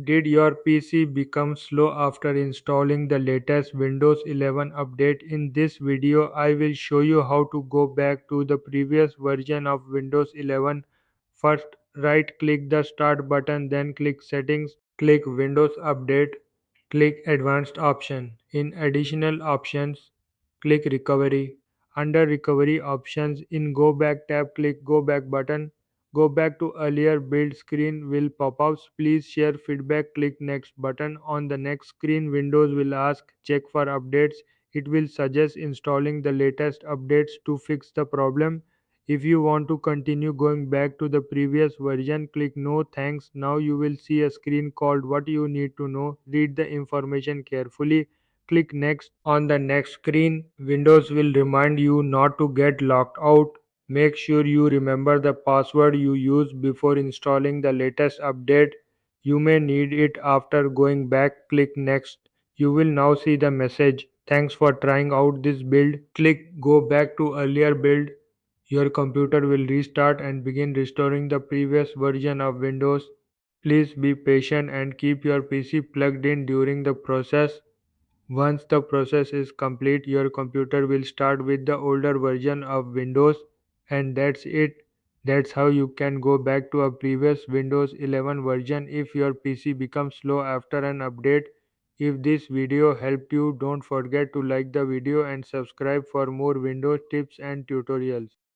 Did your PC become slow after installing the latest Windows 11 update? In this video, I will show you how to go back to the previous version of Windows 11. First, right-click the Start button, then click Settings, click Windows Update, click Advanced option. In Additional options, click Recovery. Under Recovery options, in Go Back tab, click Go Back button. Go back to earlier build screen will pop up. Please share feedback. Click next button. On the next screen, Windows will ask check for updates. It will suggest installing the latest updates to fix the problem. If you want to continue going back to the previous version, click no thanks. Now you will see a screen called what you need to know. Read the information carefully. Click next. On the next screen, Windows will remind you not to get locked out. Make sure you remember the password you used before installing the latest update. You may need it after going back. Click Next. You will now see the message. Thanks for trying out this build. Click Go back to earlier build. Your computer will restart and begin restoring the previous version of Windows. Please be patient and keep your PC plugged in during the process. Once the process is complete, your computer will start with the older version of Windows, and that's it. That's how you can go back to a previous Windows 11 version if your PC becomes slow after an update. If this video helped you, don't forget to like the video and subscribe for more Windows tips and tutorials.